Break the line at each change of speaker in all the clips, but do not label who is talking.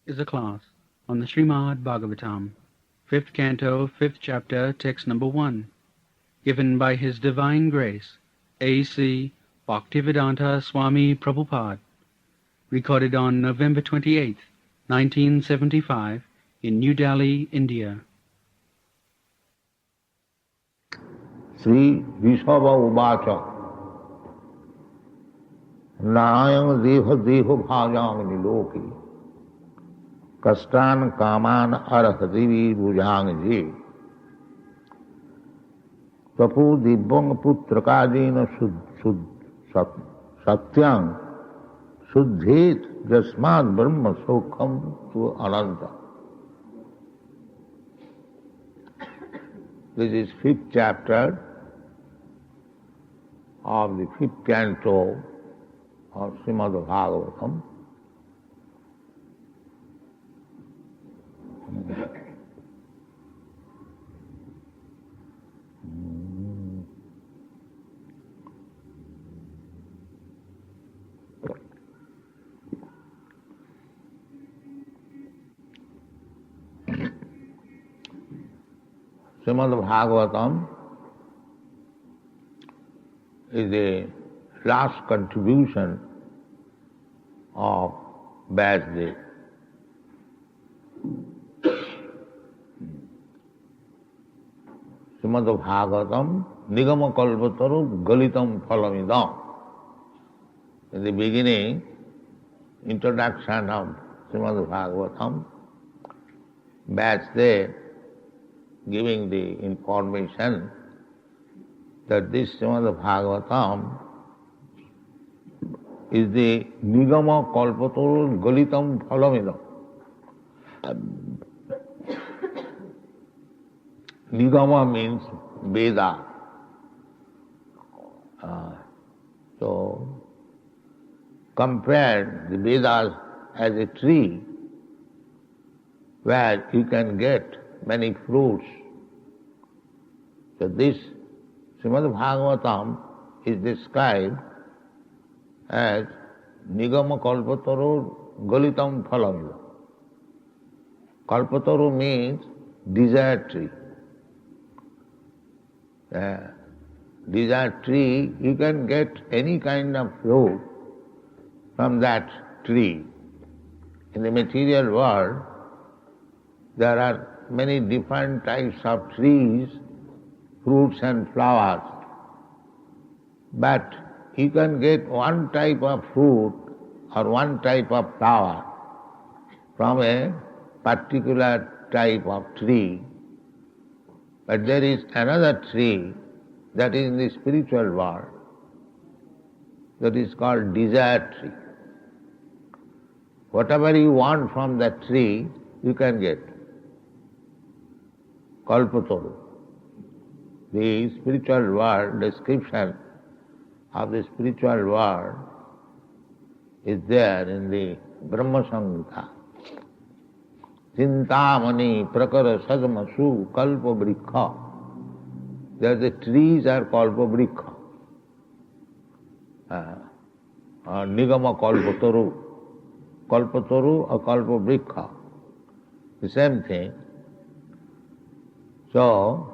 is a class on the Srimad Bhagavatam, 5th Canto, 5th Chapter, Text number 1, given by His Divine Grace, A.C. Bhaktivedanta Swami Prabhupada, recorded on November 28, 1975, in New Delhi, India.
Sri Vishava Uvacha Nayang Deha Deha Bhajang Niloki Kastan Kaman Arahadivi Bhujang Ji Tapu Dibbang Putrakadina Satyang Suddhet Jasmad Brahma Sokham to Ananta. This is 5th chapter of the 5th canto of Srimad Bhagavatam. Srimad Bhagavatam is the last contribution of Vedic. Srimad Bhagavatam Nigama Kalpataru Galitam Phalamidam. In the beginning, introduction of Srimad Bhagavatam, Vedic giving the information that this Srimad Bhagavatam is the Nigama Kalpataru Galitam Phalamidam. Nigama means Veda. So, compare the Vedas as a tree where you can get many fruits. So this Srimad Bhagavatam is described as Nigama Kalpataru Galitam Phalamidam. Kalpataru means desert tree. Desert tree, you can get any kind of fruit from that tree. In the material world, there are many different types of trees, fruits and flowers. But you can get one type of fruit or one type of flower from a particular type of tree. But there is another tree that is in the spiritual world that is called desire tree. Whatever you want from that tree, you can get. Kalpataru. The spiritual world, description of the spiritual world is there in the Brahma Samhita. Chintamani prakara sadmasu kalpa vrikha. There the trees are kalpa vrikha. Nigama kalpataru. Kalpataru or kalpa vrikha. The same thing. So,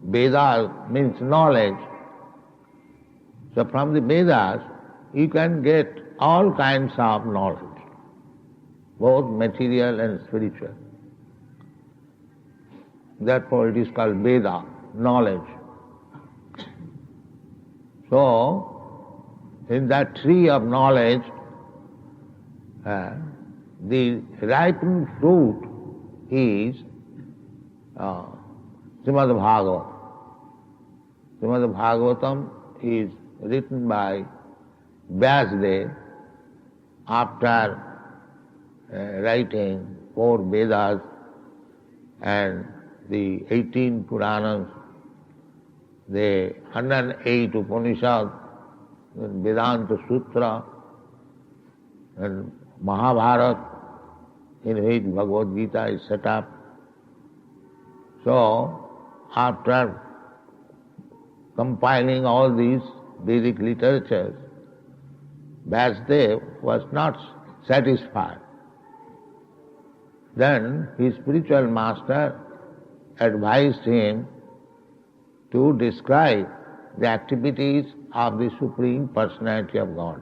Vedas means knowledge. So from the Vedas, you can get all kinds of knowledge, both material and spiritual. Therefore it is called Veda, knowledge. So, in that tree of knowledge, the ripened fruit is Srimad Bhagavatam. Srimad Bhagavatam is written by Vyasadeva after writing 4 Vedas and the 18 Puranas, the 108 Upanishads, Vedanta Sutra, and Mahabharata, in which Bhagavad Gita is set up. So, after compiling all these Vedic literatures, Vyasadeva was not satisfied. Then his spiritual master advised him to describe the activities of the Supreme Personality of God.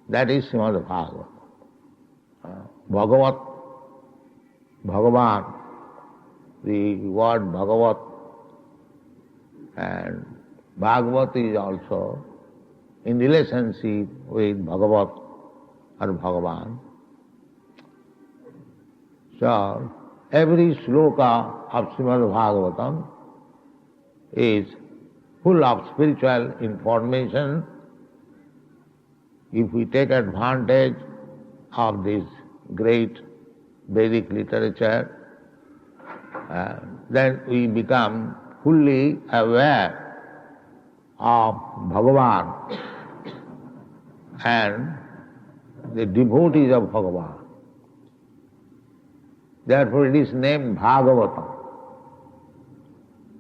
That is Srimad Bhagavatam. Bhagavat, Bhagavan, the word Bhagavat, and Bhagavat is also in relationship with Bhagavat or Bhagavan. So, every sloka of Srimad Bhagavatam is full of spiritual information. If we take advantage of this great Vedic literature, then we become fully aware of Bhagavan and the devotees of Bhagavan. Therefore it is named Bhagavatam.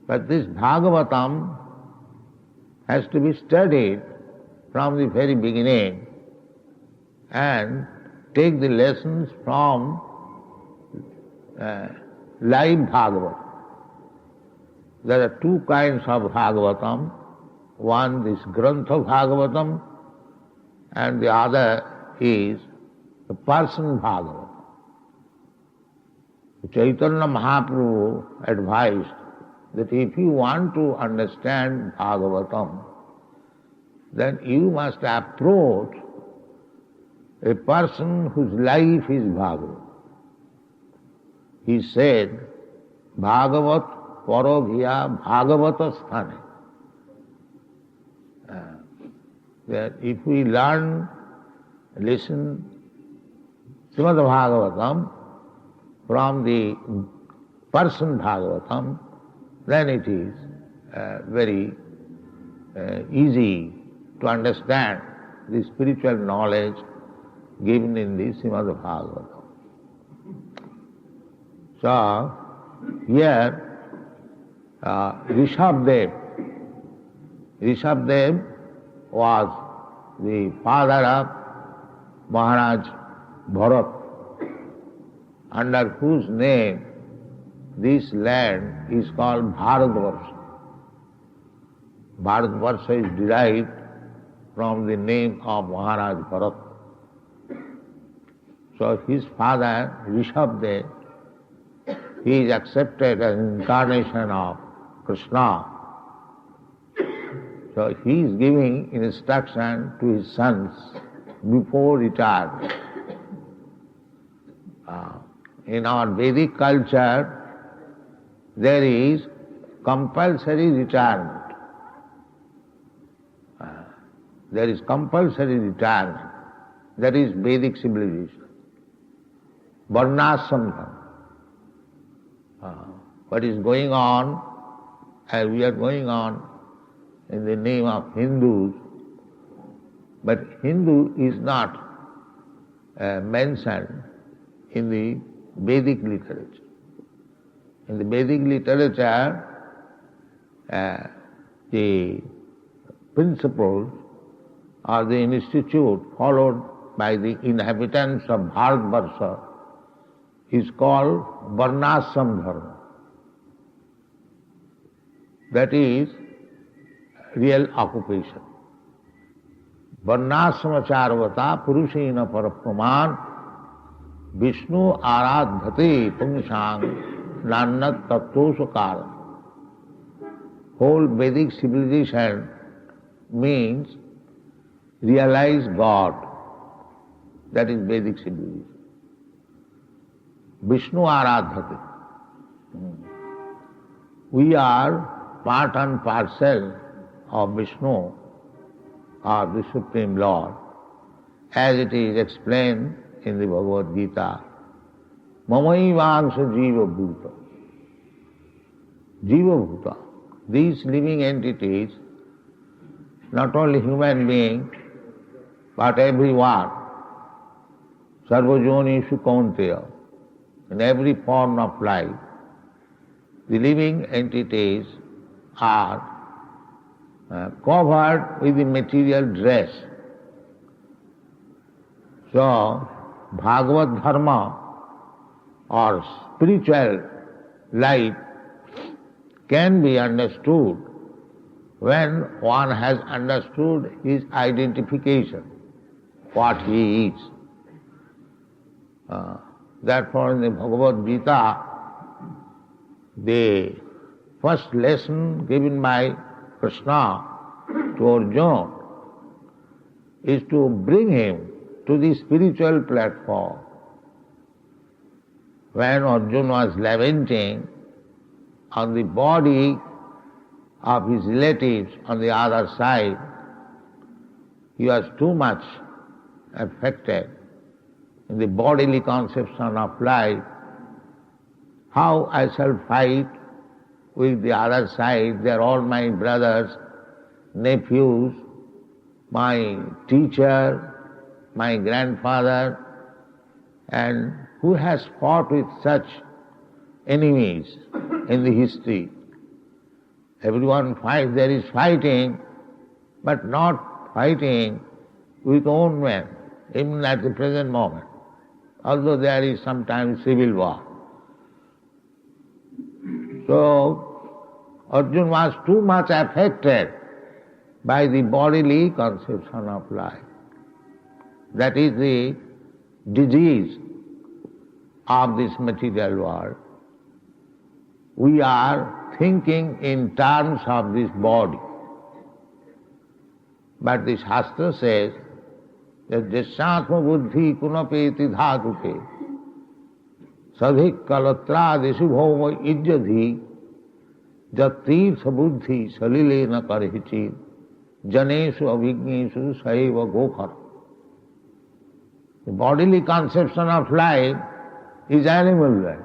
But this Bhagavatam has to be studied from the very beginning and take the lessons from live Bhagavatam. There are two kinds of Bhagavatam. One is Grantha Bhagavatam and the other is the person Bhagavatam. Chaitanya Mahaprabhu advised that if you want to understand Bhagavatam, then you must approach a person whose life is Bhagavatam. He said, Bhagavat Parabhiya Bhagavata Sthane. That if we listen Srimad Bhagavatam from the person Bhagavatam, then it is very easy to understand the spiritual knowledge given in the Srimad Bhagavatam. So, here Rishabdev was the father of Maharaj Bharat, under whose name this land is called Bharatvarsha. Bharatvarsha is derived from the name of Maharaj Bharat. So his father, Rishabdev, he is accepted as an incarnation of Krishna. So he is giving instruction to his sons before retirement. In our Vedic culture, there is compulsory retirement. There is compulsory retirement. That is Vedic civilization. Varnashram. What is going on, as we are going on in the name of Hindus, but Hindu is not mentioned in the Vedic literature. In the Vedic literature, the principles or the institute followed by the inhabitants of Bharatvarsha is called Varnashram Dharma. That is real occupation. Varnashrama charvata purushena parapraman Vishnu aradhate pungsang nannat tattvosakara. Whole Vedic civilization means realize God. That is Vedic civilization. Vishnu aradhate. We are part and parcel of Vishnu, or the Supreme Lord, as it is explained in the Bhagavad Gita. Mamaivangsha jiva bhuta. Jiva bhuta. These living entities, not only human beings, but everyone, sarvajonishu kaunteya, in every form of life, the living entities are covered with the material dress. So, Bhagavad Dharma or spiritual life can be understood when one has understood his identification, what he is. Therefore in the Bhagavad Gita, the first lesson given by Krishna to Arjuna is to bring him to the spiritual platform. When Arjuna was lamenting on the body of his relatives on the other side, he was too much affected in the bodily conception of life. How I shall fight with the other side? They are all my brothers, nephews, my teacher, my grandfather, and who has fought with such enemies in the history? Everyone fights, there is fighting, but not fighting with own men, even at the present moment, although there is sometimes civil war. So, Arjuna was too much affected by the bodily conception of life. That is the disease of this material world. We are thinking in terms of this body. But the Shastra says that Jasyatma buddhi kunapeti dhatuke sadhik kalatra desubhoma ijjadhi jatirtha buddhi salilena karhichi janesu avignesu saiva gokhar. The bodily conception of life is animal life.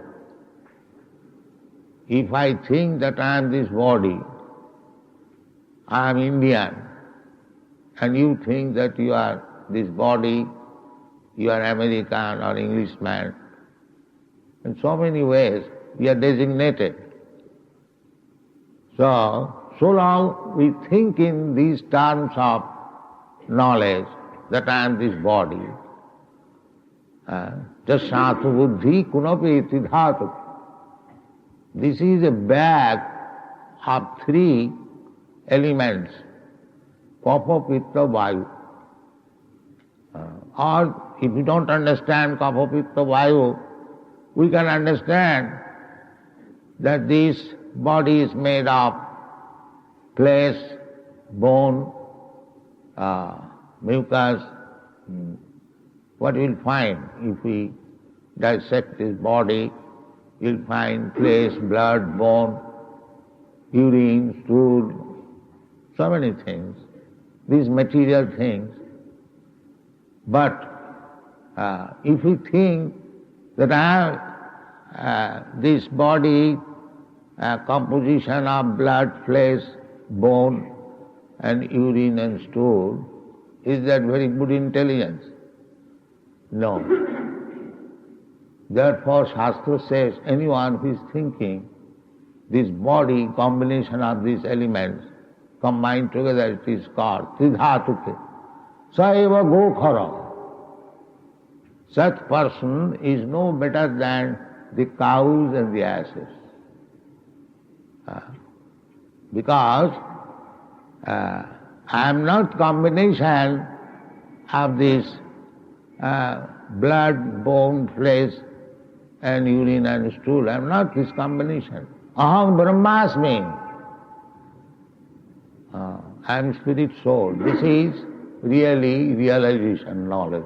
If I think that I am this body, I am Indian, and you think that you are this body, you are American or Englishman, in so many ways we are designated. So long we think in these terms of knowledge that I am this body, Jasyatma buddhi kunapeti dhatu. This is a bag of three elements, kapha, pitta, vayu. Or if you don't understand kapha, pitta, vayu, we can understand that this body is made of flesh, bone, mucus. What we'll find if we dissect this body, you'll find flesh, blood, bone, urine, stool, so many things, these material things. But if we think that this body, composition of blood, flesh, bone, and urine and stool, is that very good intelligence? No. Therefore, Shastra says anyone who is thinking this body, combination of these elements, combined together, it is called tridhatuke. Saeva gokhara. Such person is no better than the cows and the asses. Because I am not combination of this blood, bone, flesh, and urine and stool. I am not this combination. Aham Brahmasmi. I am spirit soul. This is really realization, knowledge.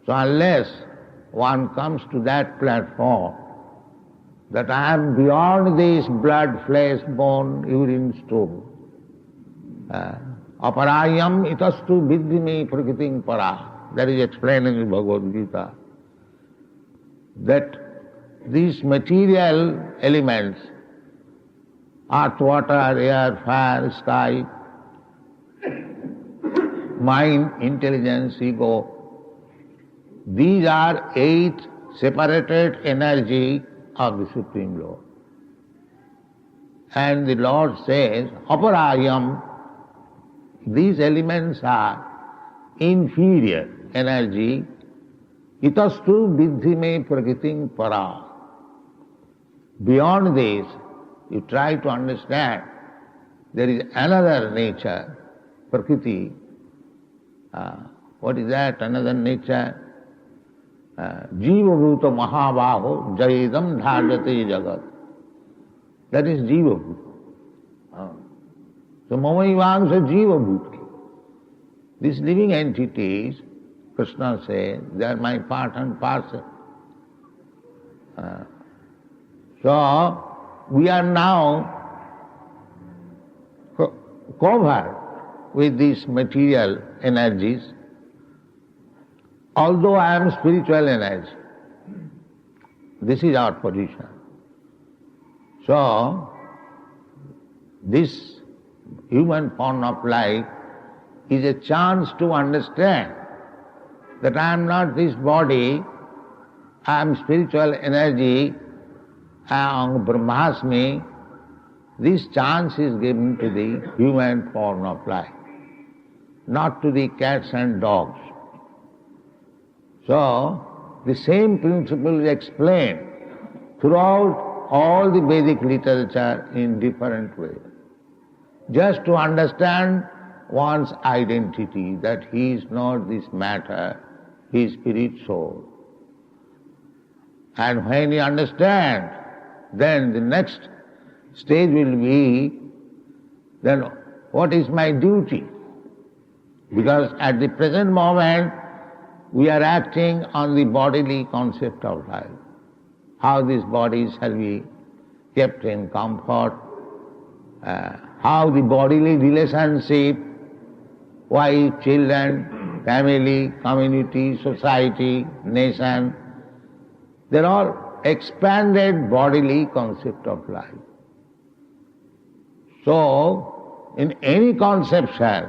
So unless one comes to that platform, that I am beyond this blood, flesh, bone, urine, stool, aparayam itastu viddhimi prakritim para. That is explained in the Bhagavad Gita. That these material elements, earth, water, air, fire, sky, mind, intelligence, ego, these are 8 separated energy of the Supreme Lord. And the Lord says, aparayam, these elements are inferior energy Itastu vidhi me prakritim para. Beyond this, you try to understand there is another nature, prakriti. What is that? Another nature? Jiva bhuta mahabaho jayedam dhajate jagat. That is jiva bhuta. So mamaivangsa jiva bhuta. These living entities, Krishna says, they are my part and parcel. So we are now covered with these material energies, although I am spiritual energy. This is our position. So, this human form of life is a chance to understand that I am not this body, I am spiritual energy, I am Brahmasmi. This chance is given to the human form of life, not to the cats and dogs. So, the same principle is explained throughout all the Vedic literature in different ways. Just to understand one's identity, that he is not this matter, he is spirit soul. And when he understands, then the next stage will be, then what is my duty? Because at the present moment, we are acting on the bodily concept of life. How this body shall be kept in comfort, how the bodily relationship, wife, children, family, community, society, nation, they're all expanded bodily concept of life. So, in any conception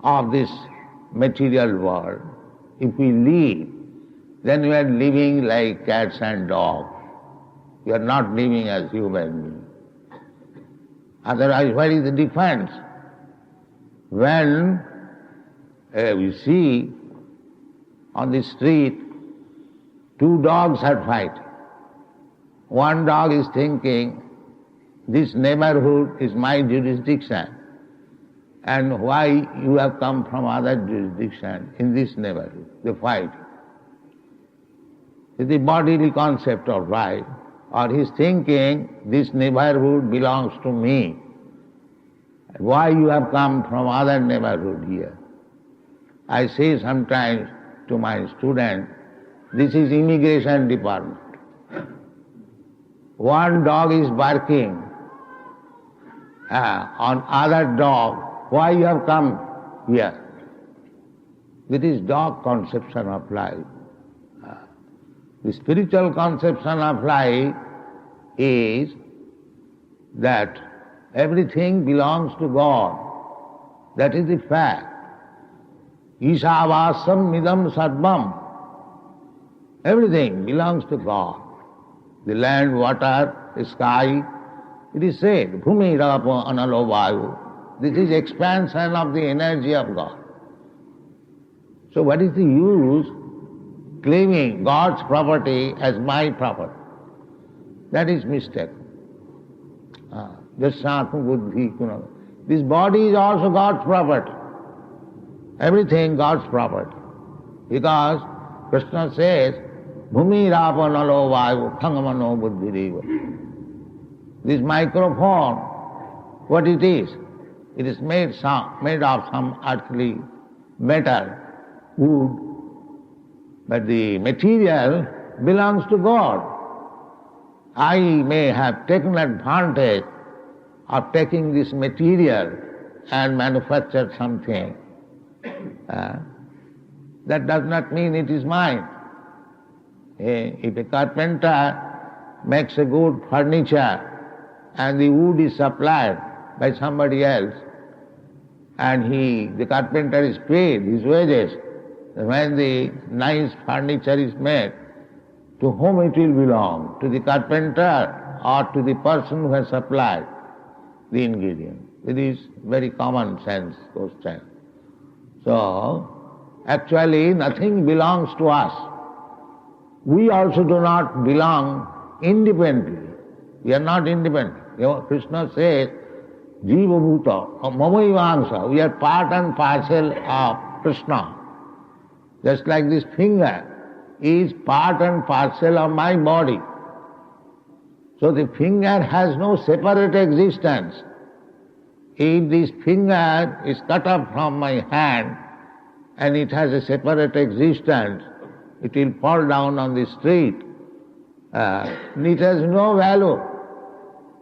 of this material world, if we live, then we are living like cats and dogs. We are not living as human beings. Otherwise, what is the difference? When we see on the street, two dogs are fighting. One dog is thinking, this neighborhood is my jurisdiction, and why you have come from other jurisdiction in this neighborhood? They fight. It's the bodily concept of right. Or he's thinking, this neighborhood belongs to me. Why you have come from other neighborhood here? I say sometimes to my students, this is immigration department. One dog is barking on other dog. Why you have come here? This is dog conception of life. The spiritual conception of life is that everything belongs to God. That is the fact. Ishavasam midam sarvam. Everything belongs to God. The land, water, the sky. It is said, bhumi rapo analo vayu. This is expansion of the energy of God. So what is the use claiming God's property as my property? That is mistake. This body is also God's property. Everything God's property. Because Krishna says, bhumi rapa nalo vayu thangamano buddhiriva. This microphone, what it is? It is made of some earthly metal, wood, but the material belongs to God. I may have taken advantage of taking this material and manufactured something. That does not mean it is mine. If a carpenter makes a good furniture and the wood is supplied by somebody else, and the carpenter is paid his wages, when the nice furniture is made, to whom it will belong? To the carpenter or to the person who has supplied the ingredient? It is very common sense question. So, Actually, nothing belongs to us. We also do not belong independently. We are not independent. Krishna says, Jiva Bhuta, Mamaivangsha, we are part and parcel of Krishna. Just like this finger is part and parcel of my body. So the finger has no separate existence. If this finger is cut off from my hand and it has a separate existence, it will fall down on the street. It has no value.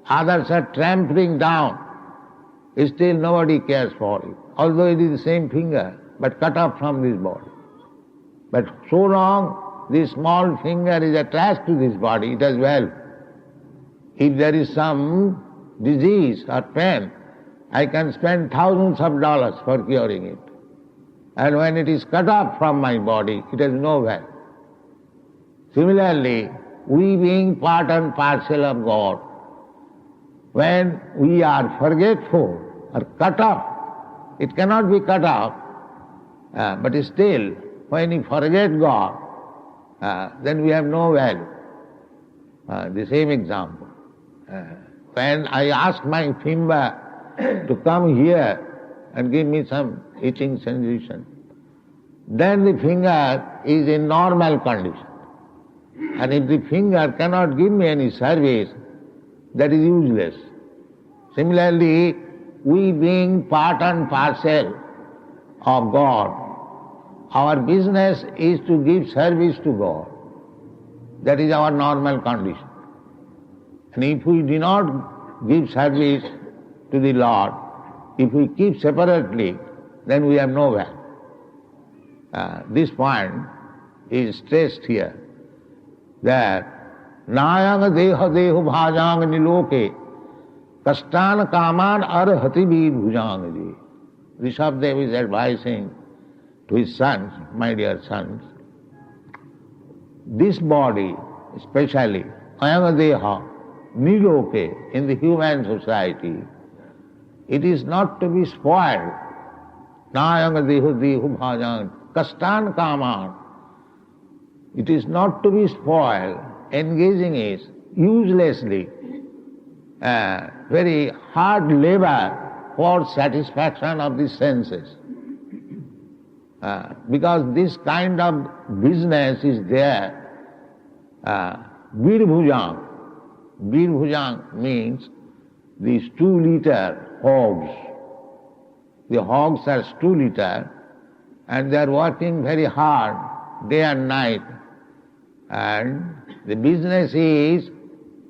Others are trampling down. Still nobody cares for it. Although it is the same finger, but cut off from this body. But so long this small finger is attached to this body, it has value. If there is some disease or pain, I can spend thousands of dollars for curing it. And when it is cut off from my body, it has no value. Similarly, we being part and parcel of God, when we are forgetful or cut off, it cannot be cut off, but still, when we forget God, then we have no value. The same example. When I ask my finger to come here and give me some itching sensation, then the finger is in normal condition. And if the finger cannot give me any service, that is useless. Similarly, we being part and parcel of God, our business is to give service to God. That is our normal condition. And if we do not give service to the Lord, if we keep separately, then we have no value. This point is stressed here, that nayang deha dehu bhajang niloke kastan kaman arhati vir bhujang ji. Rishabdev is advising to his sons, my dear sons, this body, especially ayang deha, niloke, in the human society, it is not to be spoiled. Nayang dehu dehu bhajang kastan kaman. It is not to be spoiled, engaging is uselessly very hard labor for satisfaction of the senses. Because this kind of business is there. Bir bhujang. Bir bhujang means these 2-liter hogs. The hogs are 2-liter and they are working very hard day and night. And the business is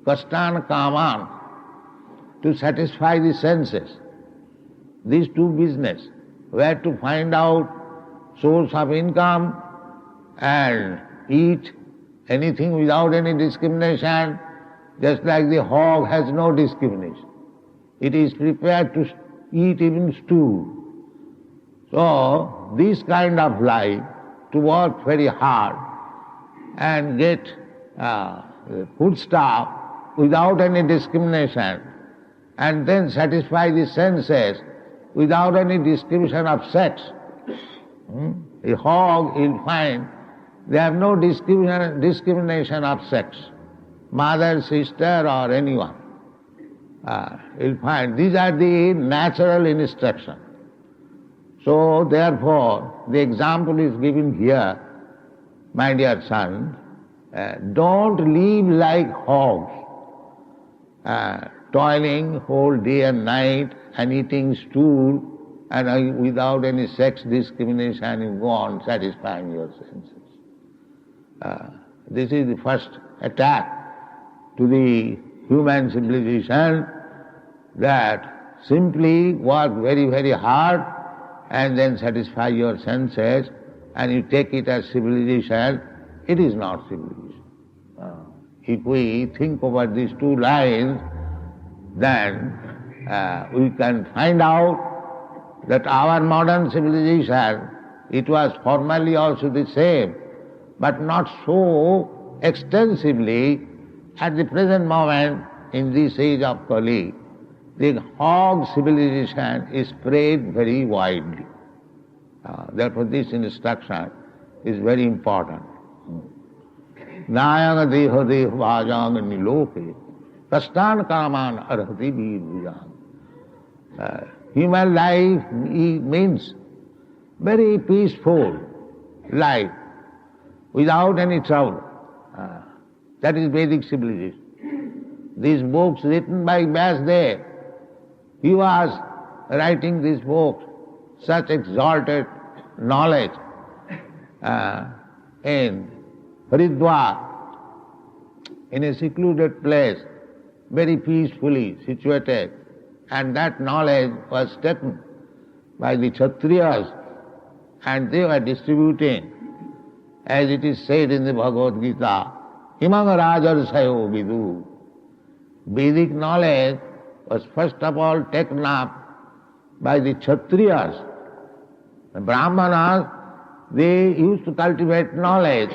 kastan kaman, to satisfy the senses. These two business, where to find out source of income and eat anything without any discrimination, just like the hog has no discrimination. It is prepared to eat even stew. So, this kind of life, to work very hard and get food stuff without any discrimination, and then satisfy the senses without any discrimination of sex. A hog, you'll find, they have no discrimination of sex, mother, sister, or anyone. You'll find these are the natural instructions. So, therefore, the example is given here, my dear son, don't live like hogs, toiling whole day and night and eating stool and without any sex discrimination you go on satisfying your senses. This is the first attack to the human civilization, that simply work very, very hard and then satisfy your senses, and you take it as civilization. It is not civilization. If we think over these two lines, then we can find out that our modern civilization, it was formerly also the same, but not so extensively. At the present moment, in this age of Kali, the Hog civilization is spread very widely. Therefore this instruction is very important. Nayang deha deha bhajang niloke kastan kaman arhati vir bhujang. Human life means very peaceful life without any trouble. That is Vedic civilization. These books written by Vyasdev, he was writing these books, such exalted knowledge in Haridwar, in a secluded place, very peacefully situated, and that knowledge was taken by the Kshatriyas and they were distributing, as it is said in the Bhagavad Gita, Imang Rajarsayo Vidu. Vedic knowledge was first of all taken up by the Kshatriyas. The Brahmanas, they used to cultivate knowledge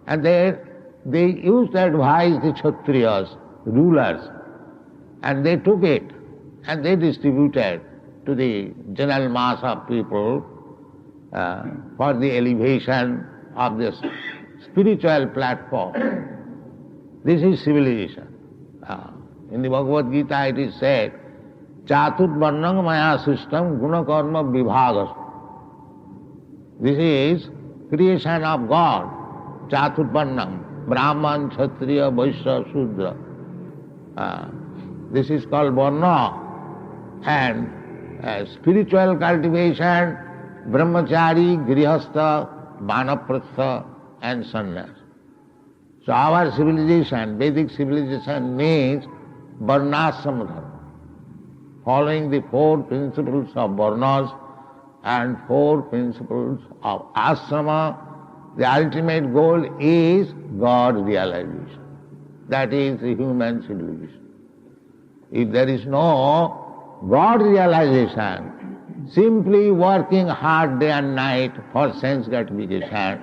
and they used to advise the Kshatriyas, rulers, and they took it and they distributed to the general mass of people for the elevation of this spiritual platform. This is civilization. In the Bhagavad Gita it is said, Chatur Varnang Maya System Guna Karma Vibhagas. This is creation of God. Chatur Varnang, Brahman, Kshatriya, Vaishya, Shudra. This is called Varna. And spiritual cultivation, Brahmachari, Grihastha, Vanaprastha and Sannyas. So our civilization, Vedic civilization means Varnashrama dharma, following the four principles of Varnas and four principles of Ashrama. The ultimate goal is God realization. That is the human civilization. If there is no God realization, simply working hard day and night for sense gratification,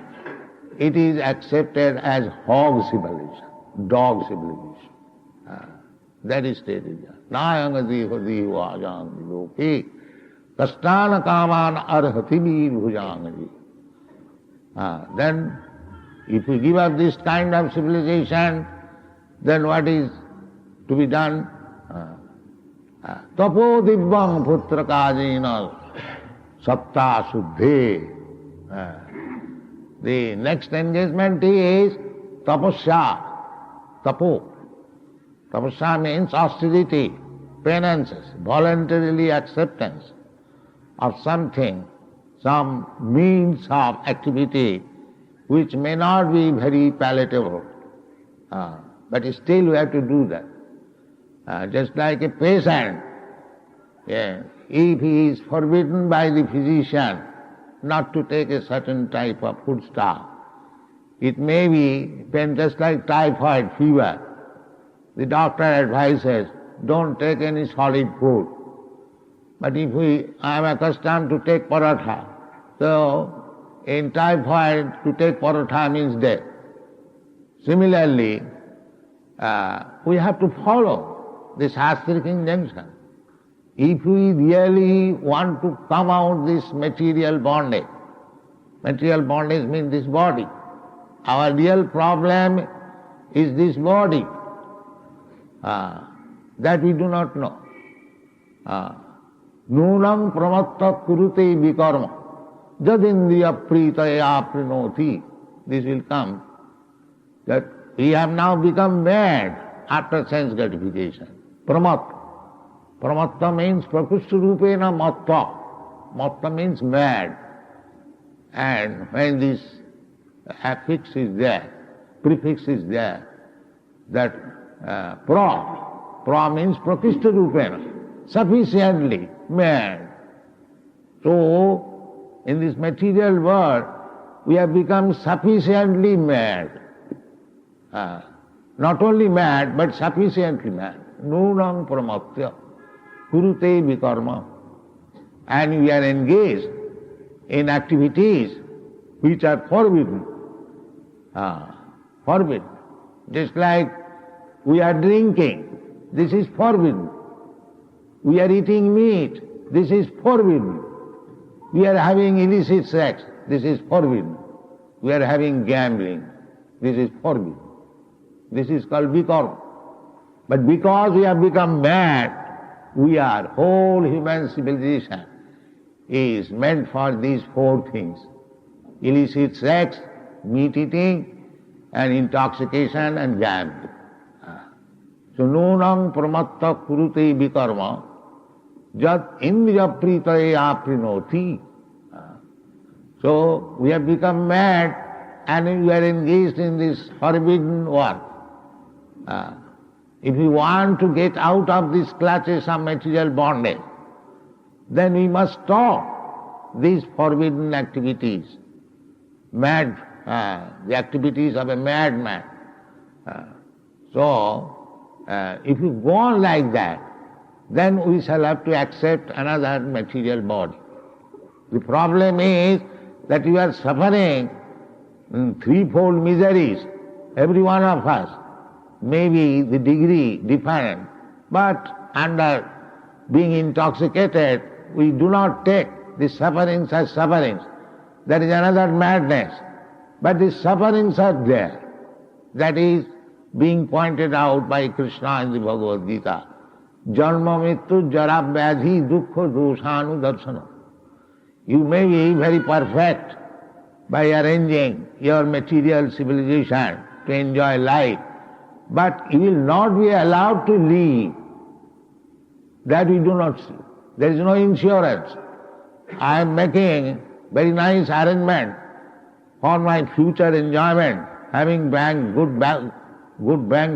it is accepted as hog civilization, dog civilization. That is stated here. Nayang deha deha ajang loke kastana kaman arhati vir bhujang. Then, if we give up this kind of civilization, then what is to be done? Tapo divyam putra kajina satta suddhe. The next engagement is tapasya, tapo. Tapasya means austerity, penances, voluntarily acceptance of something, some means of activity which may not be very palatable, but still we have to do that. Just like a patient, if he is forbidden by the physician not to take a certain type of foodstuff, it may be just like typhoid fever. The doctor advises, don't take any solid food. But if I am accustomed to take paratha, so in typhoid to take paratha means death. Similarly, we have to follow this Shastric injunction. If we really want to come out this material bondage means this body. Our real problem is this body. That we do not know. Nunam pramatta kurute vikarma jadindriya pritaya prinoti. This will come. That we have now become mad after sense gratification. Pramatta. Pramatta means prakushta rupena matta. Matta means mad. And when this affix is there, prefix is there, that pra means prakushta rupena, sufficiently mad. So, in this material world, we have become sufficiently mad. Not only mad, but sufficiently mad. Nunam pramatya kurute vikarma. And we are engaged in activities which are forbidden. Forbidden. Just like we are drinking, this is forbidden. We are eating meat, this is forbidden. We are having illicit sex, this is forbidden. We are having gambling, this is forbidden. This is called vikarma. But because we have become mad, whole human civilization is meant for these four things: illicit sex, meat eating, and intoxication and gambling. So, nunam pramatta kurute vikarma, jat indriya pritaye aprinoti. So, we have become mad and we are engaged in this forbidden work. If we want to get out of these clutches of material bondage, then we must stop these forbidden activities, the activities of a madman. If you go on like that, then we shall have to accept another material body. The problem is that you are suffering threefold miseries, every one of us. Maybe the degree different, but under being intoxicated, we do not take the sufferings as sufferings. That is another madness. But the sufferings are there. That is being pointed out by Krishna in the Bhagavad Gita. Janma mittu jara vyadhi dukkha doshanu darsana. You may be very perfect by arranging your material civilization to enjoy life, but you will not be allowed to leave. That we do not see. There is no insurance. I am making very nice arrangement for my future enjoyment, having good bank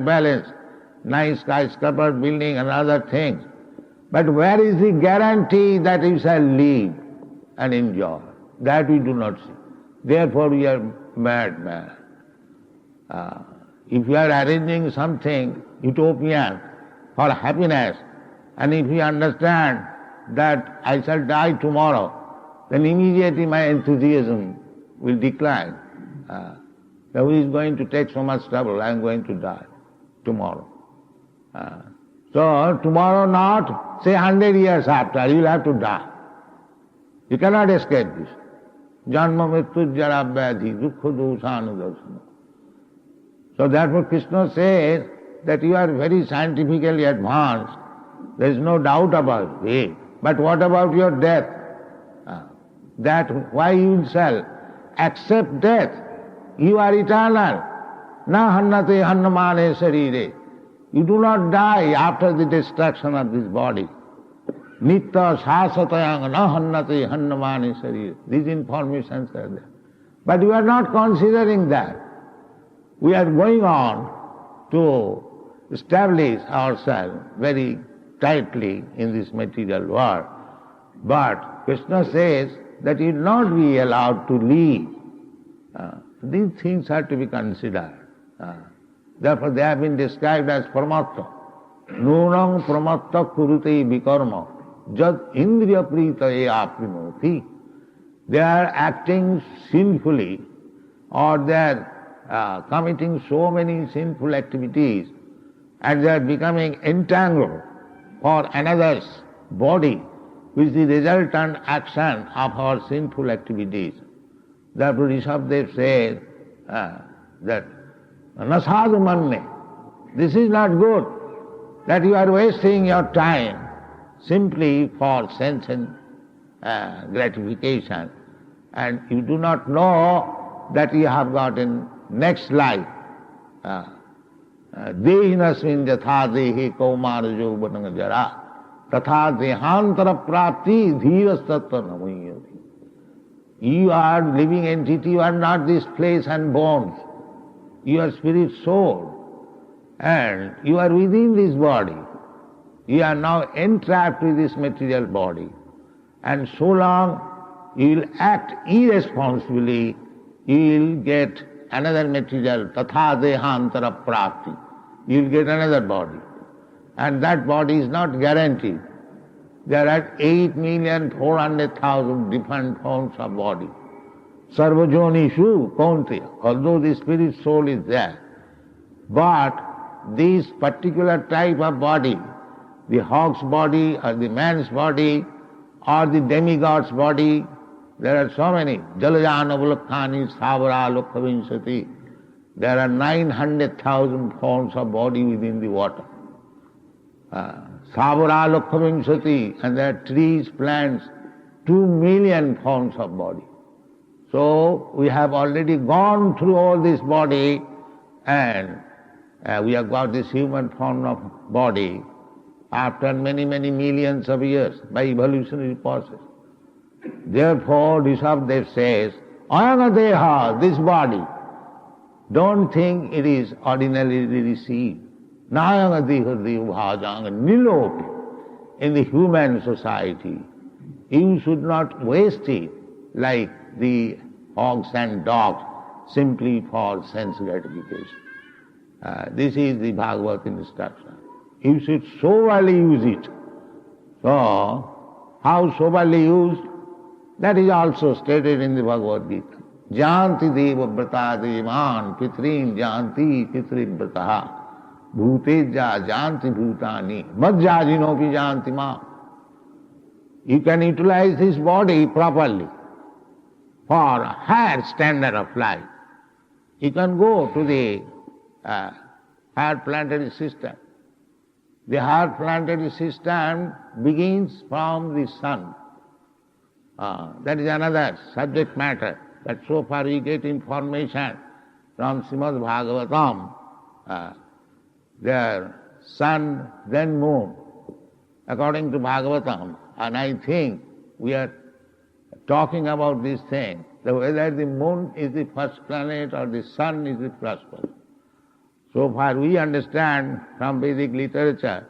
balance, nice skyscraper building and other things. But where is the guarantee that you shall live and enjoy? That we do not see. Therefore we are madmen. If you are arranging something utopian for happiness, and if you understand that I shall die tomorrow, then immediately my enthusiasm will decline. Who is going to take so much trouble? I am going to die tomorrow. So tomorrow not, say 100 years after, you will have to die. You cannot escape this. Janma mrityu jara vyadhi dukkha doshanu darsana. So therefore Krishna says that you are very scientifically advanced. There is no doubt about it. But what about your death? That why you shall accept death? You are eternal. Na hannate hannamane sarire. You do not die after the destruction of this body. Nitta sasatayang na hannate hannamane sarire. These informations are there. But we are not considering that. We are going on to establish ourselves very tightly in this material world. But Krishna says that you will not be allowed to leave. These things are to be considered. Therefore they have been described as pramatta. Nunam pramatta kurute vikarma jad indriya pritaye aprinoti. They are acting sinfully, or they are committing so many sinful activities, and they are becoming entangled for another's body, which is the resultant action of our sinful activities. Therefore Rishabdev says that nasadu manne, this is not good, that you are wasting your time simply for sense and gratification, and you do not know that you have got in next life. Dehinasmin jatha dehi kaumarajo vananga jara tatha dehantara prapti dhiras tattva namuhyati. You are living entity, you are not this flesh and bones. You are spirit soul, and you are within this body. You are now entrapped with this material body, and so long you will act irresponsibly, you will get another material, tatha dehantara prapti. You will get another body, and that body is not guaranteed. There are 8,400,000 different forms of body. Sarvajonishu kaunteya, although the spirit soul is there. But this particular type of body, the hog's body or the man's body or the demigod's body There are so many. Jalajana Vulakhani Savara Lokhavinsati. There are 900,000 forms of body within the water. Savara Lokhavinsati, and there are trees, plants, 2 million forms of body. So we have already gone through all this body, and we have got this human form of body after many, many millions of years by evolutionary process. Therefore, Rishabhdev says, Ayanga this body, don't think it is ordinarily received. Nayanga deha bhajanga nilopi. In the human society, you should not waste it like the hogs and dogs simply for sense gratification. This is the Bhagavad instruction. You should soberly use it. So, how soberly used? That is also stated in the Bhagavad Gita. Janti deva brata devan pitrin janti pitrin brataha bhuteja janti bhutani madhyajinopi janti ma. You can utilize this body properly for a higher standard of life. You can go to the higher planetary system. The higher planetary system begins from the sun. That is another subject matter, but so far we get information from Srimad Bhagavatam. Their sun, then moon, according to Bhagavatam. And I think we are talking about this thing, that whether the moon is the first planet or the sun is the first planet. So far we understand from Vedic literature,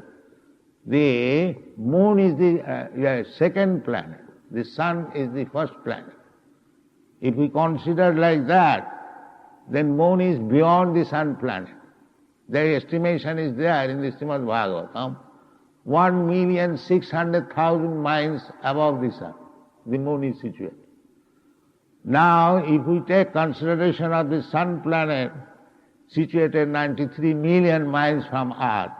the moon is the second planet, the sun is the first planet. If we consider like that, then moon is beyond the sun planet. Their estimation is there in the Srimad Bhagavatam, 1,600,000 miles above the sun, the moon is situated. Now, if we take consideration of the sun planet situated 93 million miles from Earth,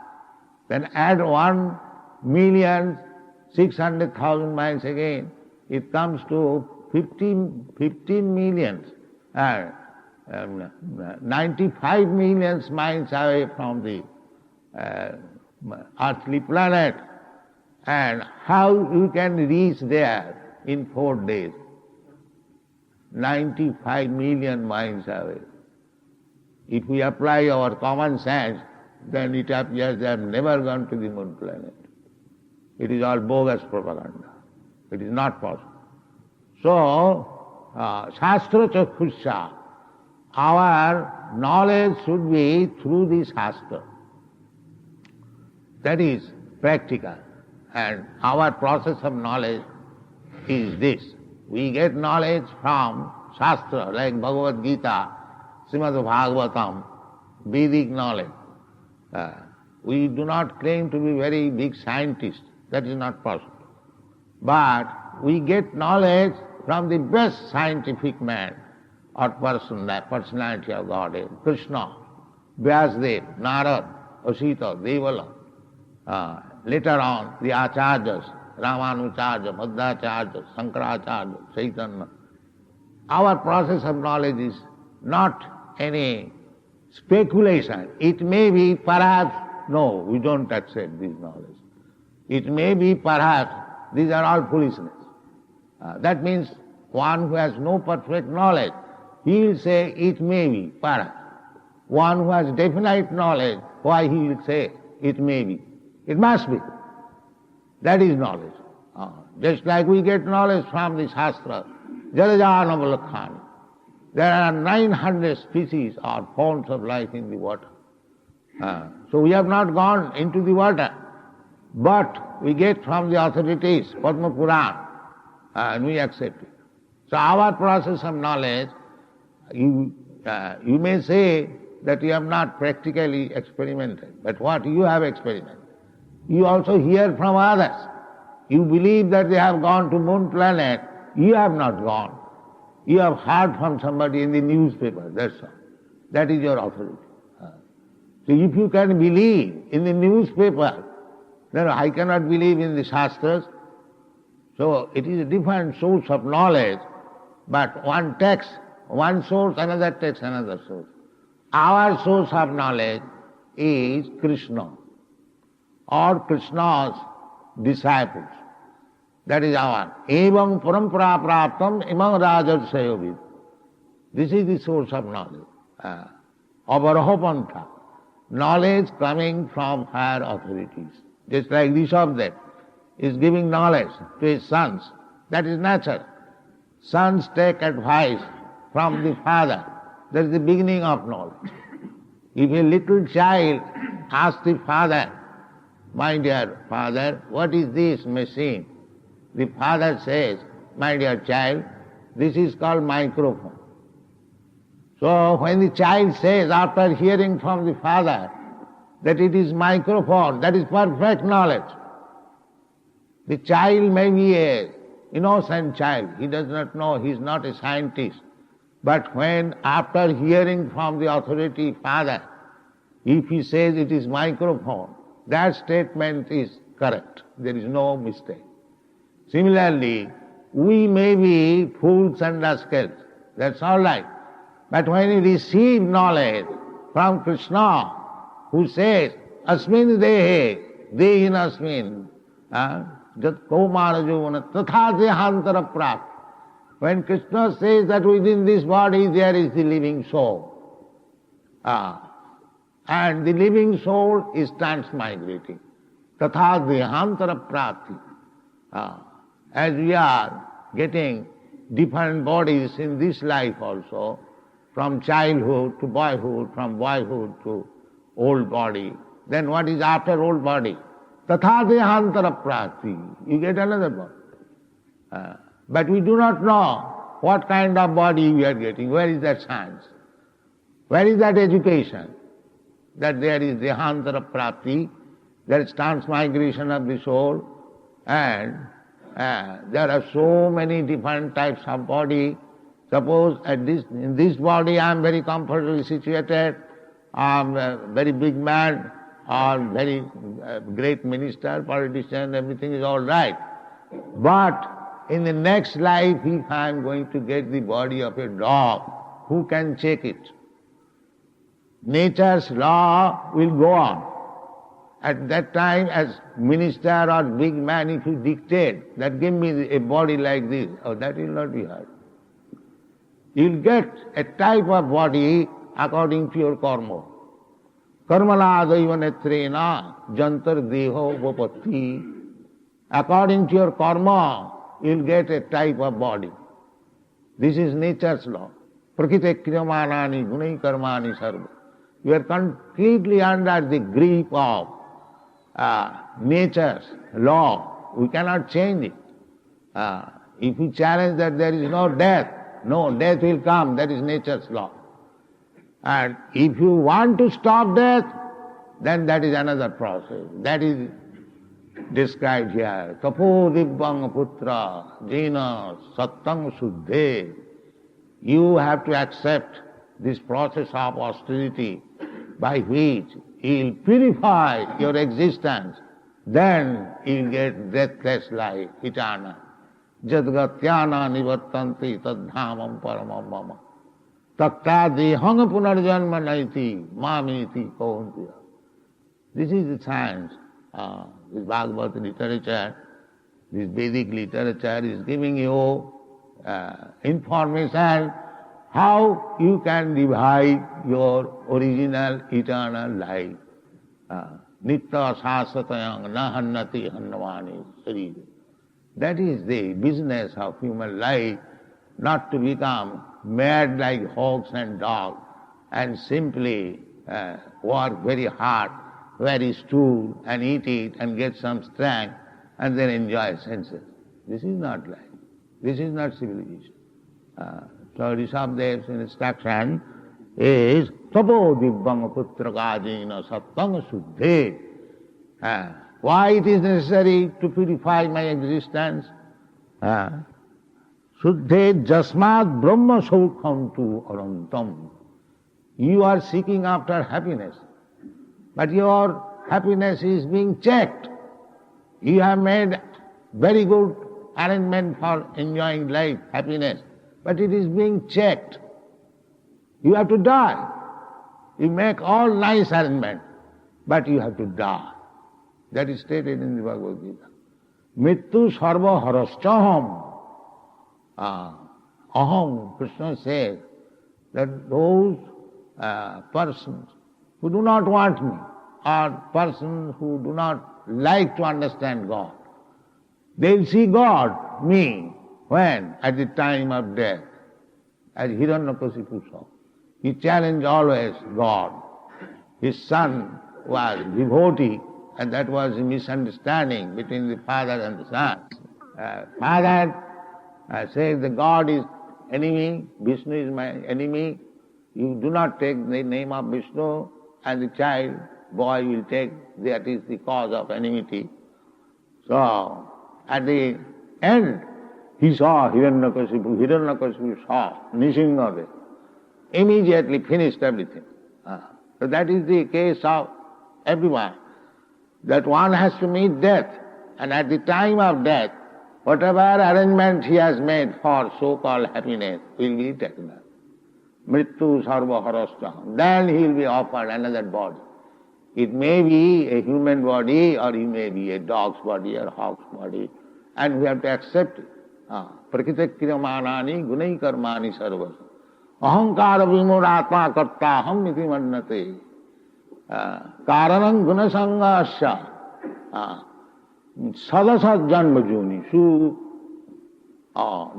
then add 1,600,000 miles again, it comes to 15 millions, 95 million miles away from the earthly planet. And how you can reach there in 4 days? 95 million miles away. If we apply our common sense, then it appears they have never gone to the moon planet. It is all bogus propaganda. It is not possible. So, Shastra Chakhusha, our knowledge should be through the Shastra. That is practical. And our process of knowledge is this. We get knowledge from Shastra, like Bhagavad Gita, Srimad Bhagavatam, Vedic knowledge. We do not claim to be very big scientists. That is not possible. But we get knowledge from the best scientific man or personality of Godhead, Krishna, Vyasdev, Narad, Asita, Devala. Later on, the Acharyas, Ramanujarya, Madhvacharya, Shankaracharya, Chaitanya. Our process of knowledge is not any speculation. It may be perhaps, no, we don't accept this knowledge. It may be perhaps, these are all foolishness. That means one who has no perfect knowledge, he will say it may be, perhaps. One who has definite knowledge, why he will say it may be? It must be. That is knowledge. Just like we get knowledge from the Shastra, Jalajana Vulakhani. There are 900 species or forms of life in the water. So we have not gone into the water, but we get from the authorities, Padma Puran, and we accept it. So our process of knowledge, you may say that you have not practically experimented, but what you have experimented. You also hear from others. You believe that they have gone to moon planet. You have not gone. You have heard from somebody in the newspaper, that's all. That is your authority. So if you can believe in the newspaper, then I cannot believe in the Shastras. So it is a different source of knowledge But one takes one source, another takes another source. Our source of knowledge is Krishna or Krishna's disciples. That is our. Evam parampara praptam imam rajarsayovid. This is the source of knowledge. Avarahapanta. Knowledge coming from higher authorities. Just like Rishabdev is giving knowledge to his sons. That is natural. Sons take advice from the father. That is the beginning of knowledge. If a little child asks the father, my dear father, what is this machine? The father says, my dear child, this is called microphone. So when the child says, after hearing from the father, that it is microphone, that is perfect knowledge. The child may be an innocent child, he does not know, he is not a scientist. But when after hearing from the authority father, if he says it is microphone, that statement is correct. There is no mistake. Similarly, we may be fools and rascals, that's all right. But when we receive knowledge from Krishna, who says, Asmin dehe, dehin asmin, jat kaumara jovana, tatha dehantara prap. When Krishna says that within this body there is the living soul, and the living soul is transmigrating, tatha dehantara prapti. As we are getting different bodies in this life also, from childhood to boyhood, from boyhood to old body, then what is after old body? Tatha dehantara prapti. You get another body. But we do not know what kind of body we are getting. Where is that science? Where is that education? That there is dehantara prapti, there is transmigration of the soul, and there are so many different types of body. Suppose in this body I am very comfortably situated, I am a very big man, or very great minister, politician, everything is all right. But in the next life, if I am going to get the body of a dog, who can check it? Nature's law will go on. At that time, as minister or big man, if you dictate that give me a body like this, that will not be heard. You'll get a type of body according to your karma. Karmala daiva netrena jantar deho vapatti. According to your karma, you'll get a type of body. This is nature's law. Prakite kriyamanani gunai karmani sarva. You are completely under the grip of nature's law. We cannot change it. If you challenge that there is no death, no, death will come. That is nature's law. And if you want to stop death, then that is another process. That is described here. Tapo dibbang putra jena sattang suddhe. You have to accept this process of austerity by which you will purify your existence. Then you will get deathless life, eternal. Jadgatyana nivattanti tadhamam paramam mama. Takta dehang punarjanma naiti mamiti kauntiya. This is the science. This Bhagavad literature, this Vedic literature is giving you information how you can revive your original eternal life. Nitya sasatayang nahannati hannavani sarira. That is the business of human life, not to become mad like hogs and dogs and simply work very hard, very stool and eat it and get some strength and then enjoy senses. This is not life. This is not civilization. So Rishabdev's instruction is Tapo dibbang putra gajena sattang suddhe. Why it is necessary to purify my existence? Suddhe jasmat brahma saukham tu arantam. You are seeking after happiness, but your happiness is being checked. You have made very good arrangement for enjoying life, happiness, but it is being checked. You have to die. You make all nice arrangements, but you have to die. That is stated in the Bhagavad Gita. Mrityu sarva haraschaham. Aham, Krishna says that those persons who do not want me, or persons who do not like to understand God, they will see God, me, when? At the time of death, as Hiranyakasipu saw. He challenged always God. His son was devotee, and that was a misunderstanding between the father and the son. Father says the God is enemy, Vishnu is my enemy. You do not take the name of Vishnu, and the child, boy will take, that is the cause of enmity. So, at the end, he saw Hiranyakasipu saw Nisingha, immediately finished everything. So that is the case of everyone, that one has to meet death, and at the time of death, whatever arrangement he has made for so-called happiness will be taken up. Mrityu sarva harascha. Then he will be offered another body. It may be a human body, or it may be a dog's body or hog's body, and we have to accept it. Prakriti kriyamanani gunai karmani sarvas. Ahankara vimuratma karta ham iti mannate. Karanam gunasangasya. Sadasat janma juni.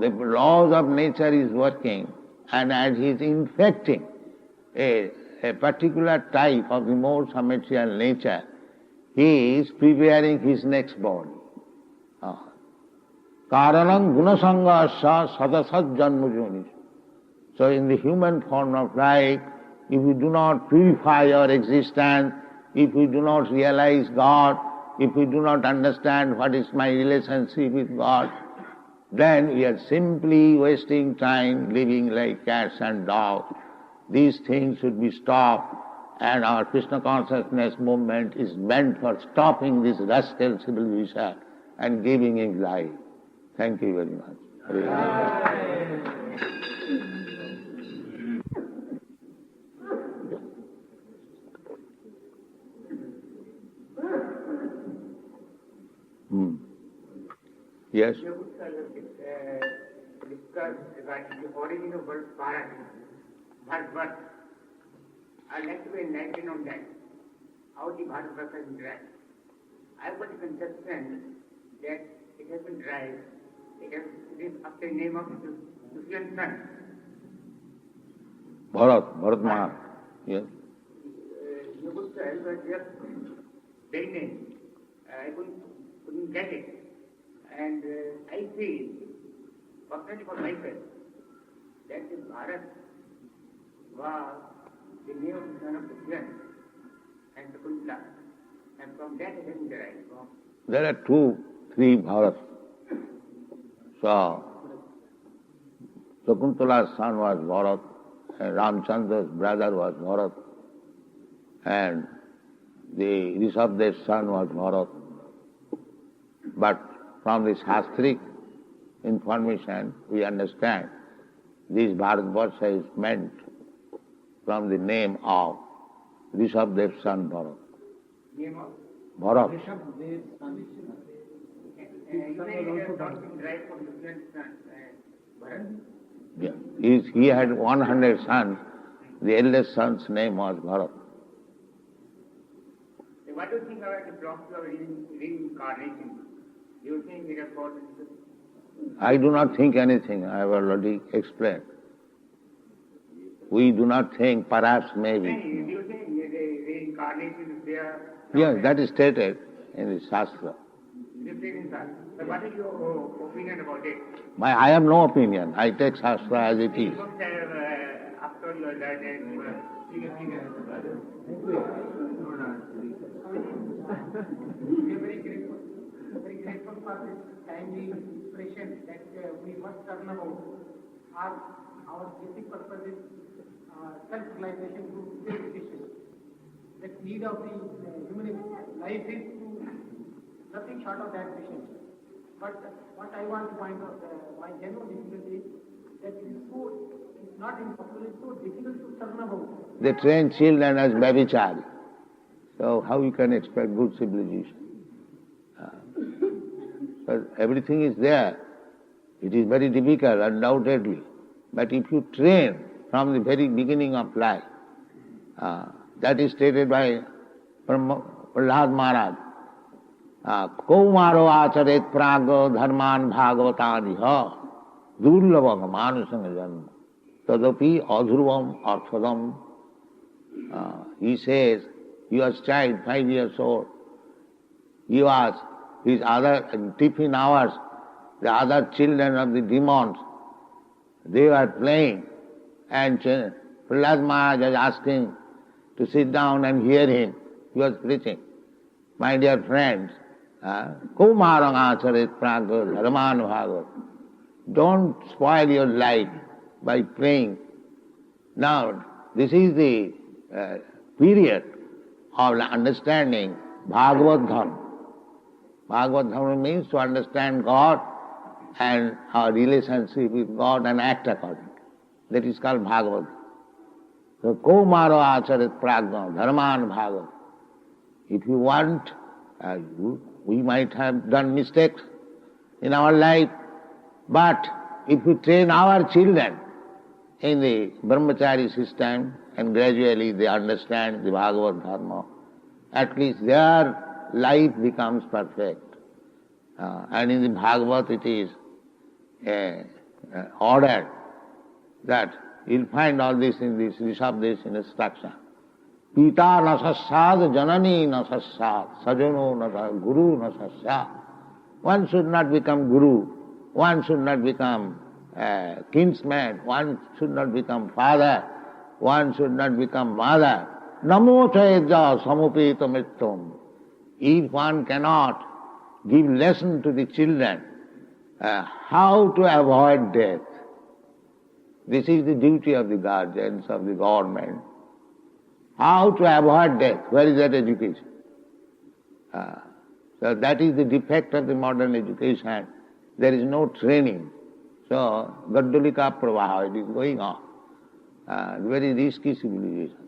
The laws of nature is working, and as he is infecting a particular type of the modes of material nature, he is preparing his next body. Karanam gunasangasya sadasat janma juni. So in the human form of life, if we do not purify our existence, if we do not realize God, if we do not understand what is my relationship with God, then we are simply wasting time living like cats and dogs. These things should be stopped, and our Krishna consciousness movement is meant for stopping this rascal civilization and giving him life. Thank you very much. Yes?
You would discuss regarding the origin of word Bharat, Bharat. I'd like to be enlightened on that, how the Bharat has been derived. I've got a conception that it has been derived, it is after the name of Sufyan's son.
Bharat Maharaj. Yes.
You would say that just very name. I couldn't get it. And I feel, personally for myself, that this Bharat was the name of the son of Sufyan and Sakuntala. And from that it has been derived from.
There are 2-3 Bharats. So, Sakuntala's son was Bharat, and Ramchandra's brother was Bharat, and the Rishabdev's son was Bharat. But from this Shastric information, we understand this Bharatvarsha is meant from the name of Rishabdev's son Bharat.
Name of?
Bharat.
Rishabdev's son. You may have not been derived from Sufyan's son, Bharat.
Yeah. He had 100 sons. The eldest son's name was Bharat.
What do you think about the process of reincarnation? Do you think it has got...
I do not think anything. I have already explained. We do not think, perhaps, maybe.
Do you think the reincarnation is there?
Yes, that is stated in the Shastra.
But what is your opinion about it?
I have no opinion. I take Shastra as it is.
After you are dead and we are very grateful for this timely expression that we must turn about. Our basic purpose is self-realization through purification. The need of the human life is to nothing short of that mission. But what I want to point out, my genuine difficulty is that it is so, it's not impossible, it's so difficult to turn about.
They train children as babichari. So how you can expect good civilization? But everything is there. It is very difficult, undoubtedly. But if you train from the very beginning of life, that is stated by Prahlad Maharaj. Kaumaro acharet praga dharman bhagavataniha durlabha manusanga janma tadapi adhurvam arthadam. He says, he was child, 5 years old. He was, his other, in tiffin hours, the other children of the demons, they were playing, and Prahlad Maharaj was asking to sit down and hear him. He was preaching. My dear friends, Kaumarang acharet praga dharman bhagavat. Don't spoil your life by praying. Now, this is the period of understanding Bhagavad Dharma. Bhagavad Dharma means to understand God and our relationship with God and act accordingly. That is called Bhagavad. So, Kaumaro acharet pragna dharman bhagavat. If you want, we might have done mistakes in our life, but if we train our children in the brahmachari system and gradually they understand the Bhagavad Dharma, at least their life becomes perfect. And in the Bhagavad it is ordered that you'll find all this in this Rishabdesh instruction. Pita na sasyad, janani na sasyad, sajano na sasyad, guru na sasyad. One should not become guru, one should not become kinsman, one should not become father, one should not become mother. Namo chayaja samupeta mittam. If one cannot give lesson to the children how to avoid death, this is the duty of the guardians, of the government. How to avoid death, where is that education? So that is the defect of the modern education. There is no training. So, Gaddulika Pravaha, it is going on. Very risky civilization.